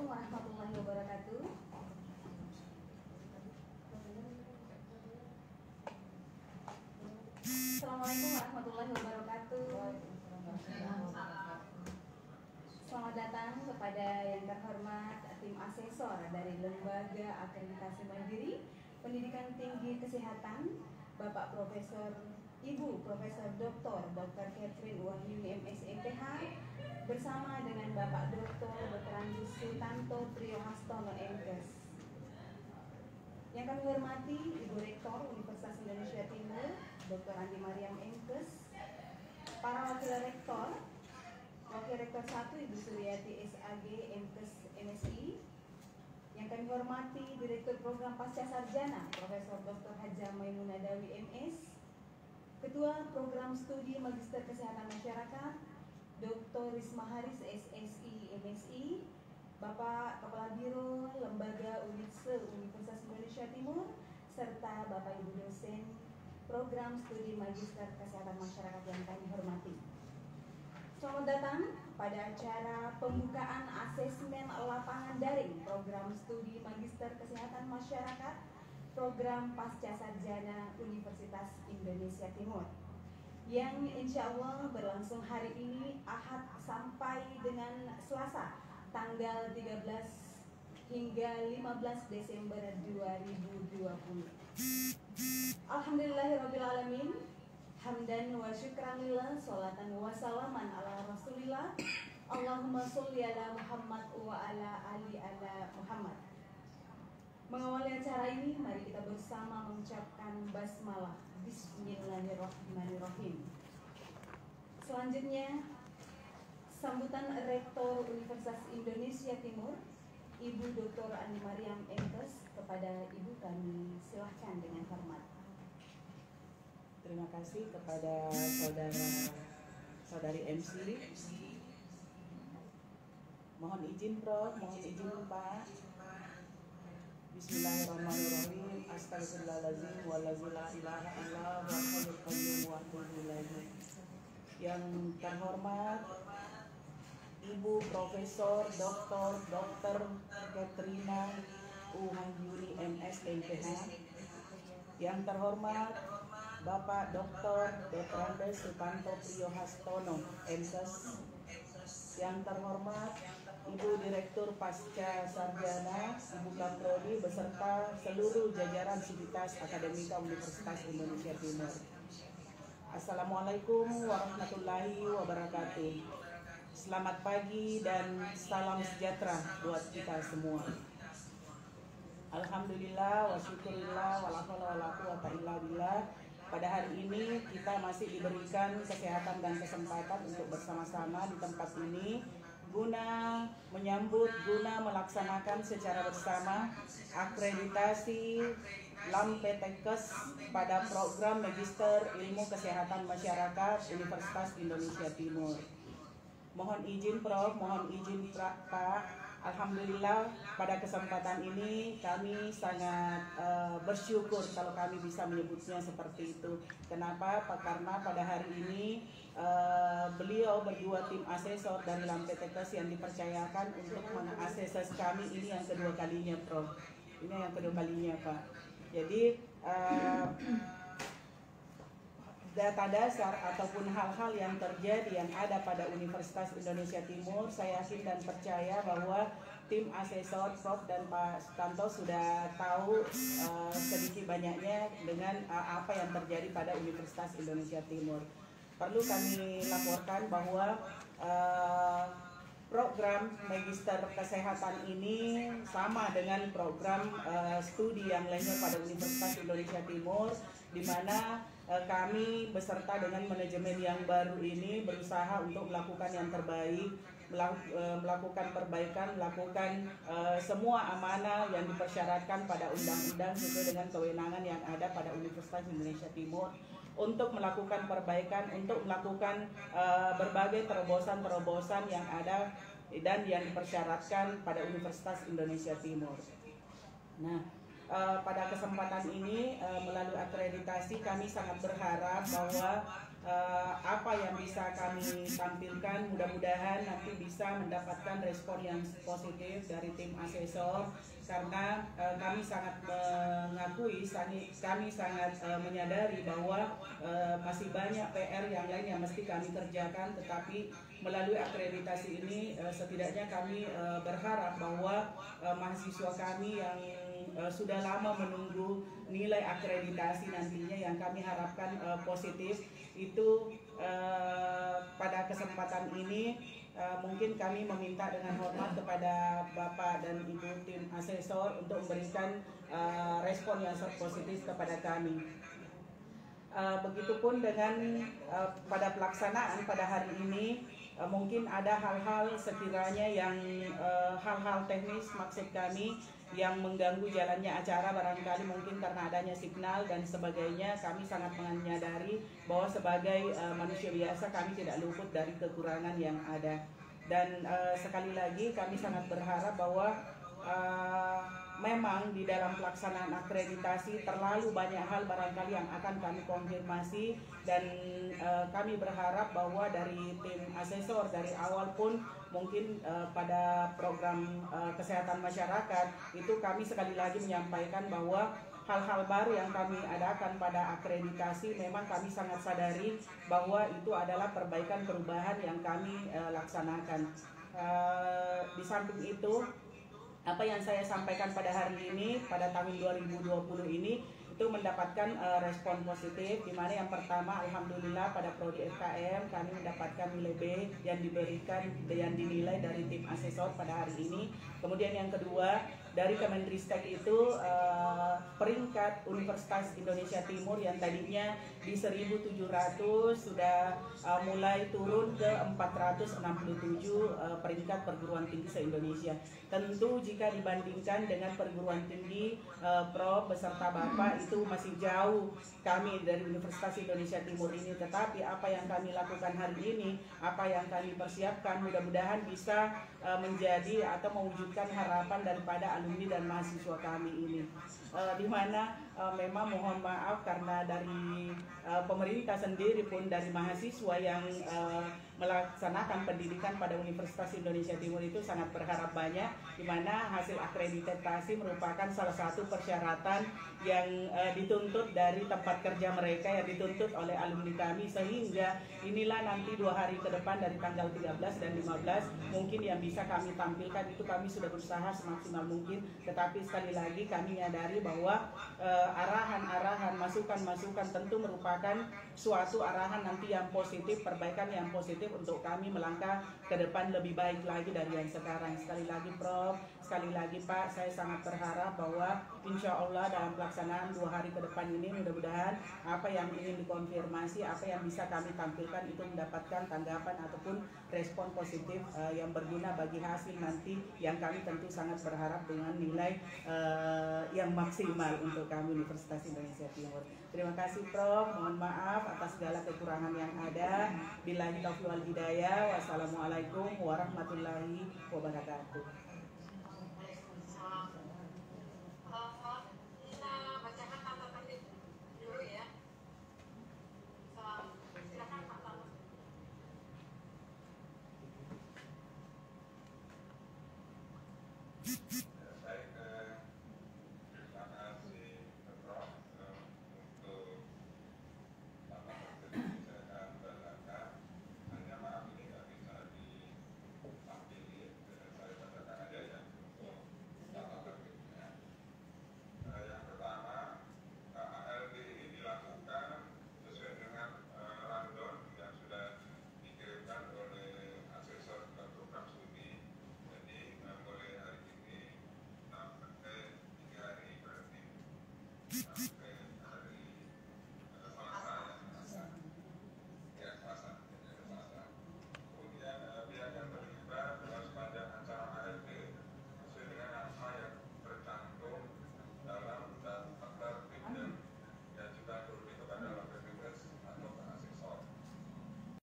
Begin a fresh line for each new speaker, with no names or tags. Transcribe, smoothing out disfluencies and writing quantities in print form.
Assalamualaikum warahmatullahi wabarakatuh. Assalamualaikum warahmatullahi wabarakatuh. Selamat datang kepada yang terhormat tim asesor dari Lembaga Akreditasi Mandiri Pendidikan Tinggi Kesehatan, Bapak Profesor Ibu Profesor Dr. Catherine Wahyuni MS MPH bersama dengan Bapak Dr. Andes Sutanto Priyohastono MKes. Yang kami hormati Ibu Rektor Universitas Indonesia Timur Dr. Andi Mariam MKes, para Wakil Rektor 1 Ibu Suryati SAG MKes MSI. Yang kami hormati Direktur Program Pasca Sarjana Profesor Dr. Haja Maimunah Dawi MS, Ketua Program Studi Magister Kesehatan Masyarakat Dr. Risma Haris SSI MSI, Bapak Kepala Biro Lembaga Unitse Universitas Indonesia Timur, serta Bapak Ibu dosen Program Studi Magister Kesehatan Masyarakat yang kami hormati. Selamat datang pada acara pembukaan asesmen lapangan daring Program Studi Magister Kesehatan Masyarakat Program Pasca Sarjana Universitas Indonesia Timur yang insya Allah berlangsung hari ini Ahad sampai dengan Selasa tanggal 13 hingga 15 Desember 2020. Alhamdulillahirrabbilalamin, hamdan wa syukran lillah, sholatan wa salaman ala rasulillah, Allahumma sholli ala Muhammad wa ala ali ala Muhammad. Mengawali acara ini, mari kita bersama mengucapkan basmalah. Bismillahirrahmanirrahim. Selanjutnya, sambutan Rektor Universitas Indonesia Timur, Ibu Dr. Andi Mariam MKes, kepada Ibu kami silahkan dengan hormat.
Terima kasih kepada saudari MC. Mohon izin Prof, mohon izin Pak. Bismillahirrahmanirrahim. Astagfirullahaladzim waladzi la ilaha illallah wa hayyul qayyum wa atubu ilaih. Yang terhormat Ibu Profesor Dr. Catherine Wahyuni MS MPH. Yang terhormat Bapak Dr. Andes Sutanto Priyohastono MKes. Yang terhormat Ibu Direktur Pasca Sarjana, Ibu Kaprodi beserta seluruh jajaran Sivitas Akademika Universitas Indonesia Timur. Assalamualaikum warahmatullahi wabarakatuh. Selamat pagi dan salam sejahtera buat kita semua. Alhamdulillah wa syukurillah wa la haula wa la quwata illa billah. Pada hari ini kita masih diberikan kesehatan dan kesempatan untuk bersama-sama di tempat ini guna melaksanakan secara bersama akreditasi LAMPTKes pada program Magister Ilmu Kesehatan Masyarakat Universitas Indonesia Timur. Mohon izin Prof, mohon izin Pak. Alhamdulillah pada kesempatan ini kami sangat bersyukur kalau kami bisa menyebutnya seperti itu. Kenapa? Karena pada hari ini beliau berdua tim asesor dari LAMPTKes yang dipercayakan untuk mengakses kami ini yang kedua kalinya Prof. Ini yang kedua kalinya Pak. Jadi data dasar ataupun hal-hal yang terjadi yang ada pada Universitas Indonesia Timur, saya yakin dan percaya bahwa tim asesor Prof dan Pak Sutanto sudah tahu sedikit banyaknya dengan apa yang terjadi pada Universitas Indonesia Timur. Perlu kami laporkan bahwa program Magister Kesehatan ini sama dengan program studi yang lainnya pada Universitas Indonesia Timur, di mana kami beserta dengan manajemen yang baru ini berusaha untuk melakukan yang terbaik, melakukan perbaikan, melakukan semua amanah yang dipersyaratkan pada undang-undang sesuai dengan kewenangan yang ada pada Universitas Indonesia Timur untuk melakukan perbaikan, untuk melakukan berbagai terobosan-terobosan yang ada dan yang dipersyaratkan pada Universitas Indonesia Timur. Nah, pada kesempatan ini melalui akreditasi kami sangat berharap bahwa apa apa yang bisa kami tampilkan, mudah-mudahan nanti bisa mendapatkan respon yang positif dari tim asesor, karena kami sangat mengakui, kami sangat menyadari bahwa masih banyak PR yang lain yang mesti kami kerjakan, tetapi melalui akreditasi ini setidaknya kami berharap bahwa mahasiswa kami yang sudah lama menunggu nilai akreditasi nantinya yang kami harapkan positif itu pada kesempatan ini mungkin kami meminta dengan hormat kepada Bapak dan Ibu tim asesor untuk memberikan respon yang positif kepada kami. Begitupun dengan pada pelaksanaan pada hari ini, mungkin ada hal-hal sekiranya yang hal-hal teknis maksud kami yang mengganggu jalannya acara, barangkali mungkin karena adanya signal dan sebagainya. Kami sangat menyadari bahwa sebagai manusia biasa kami tidak luput dari kekurangan yang ada, dan sekali lagi kami sangat berharap bahwa memang di dalam pelaksanaan akreditasi terlalu banyak hal barangkali yang akan kami konfirmasi, dan kami berharap bahwa dari tim asesor dari awal pun mungkin pada program kesehatan masyarakat itu kami sekali lagi menyampaikan bahwa hal-hal baru yang kami adakan pada akreditasi memang kami sangat sadari bahwa itu adalah perbaikan-perubahan yang kami laksanakan. Di samping itu, apa yang saya sampaikan pada hari ini, pada tahun 2020 ini, itu mendapatkan respon positif, di mana yang pertama alhamdulillah pada prodi FKM kami mendapatkan nilai B yang diberikan yang dinilai dari tim asesor pada hari ini. Kemudian yang kedua, dari Kemendristek itu peringkat Universitas Indonesia Timur yang tadinya di 1.700 sudah mulai turun ke 467 peringkat perguruan tinggi se-Indonesia. Tentu jika dibandingkan dengan perguruan tinggi Prof beserta Bapak itu masih jauh kami dari Universitas Indonesia Timur ini, tetapi apa yang kami lakukan hari ini, apa yang kami persiapkan, mudah-mudahan bisa menjadi atau mewujudkan harapan daripada alumni dan mahasiswa kami ini, di mana memang mohon maaf karena dari pemerintah sendiri pun dari mahasiswa yang melaksanakan pendidikan pada Universitas Indonesia Timur itu sangat berharap banyak, di mana hasil akreditasi merupakan salah satu persyaratan yang dituntut dari tempat kerja mereka, yang dituntut oleh alumni kami, sehingga inilah nanti 2 hari ke depan dari tanggal 13 dan 15 mungkin yang bisa kami tampilkan. Itu kami sudah berusaha semaksimal mungkin, tetapi sekali lagi kami menyadari bahwa arahan-arahan, masukan-masukan tentu merupakan suatu arahan nanti yang positif, perbaikan yang positif untuk kami melangkah ke depan lebih baik lagi dari yang sekarang. Sekali lagi Prof, sekali lagi Pak, saya sangat berharap bahwa insya Allah dalam pelaksanaan 2 hari ke depan ini mudah-mudahan apa yang ingin dikonfirmasi, apa yang bisa kami tampilkan itu mendapatkan tanggapan ataupun respon positif yang berguna bagi hasil nanti, yang kami tentu sangat berharap dengan nilai yang maksimal untuk kami Universitas Indonesia Timur. Terima kasih Prof, mohon maaf atas segala kekurangan yang ada. Billahi taufiq wal hidayah. Wassalamualaikum warahmatullahi wabarakatuh.
Silakan Pak.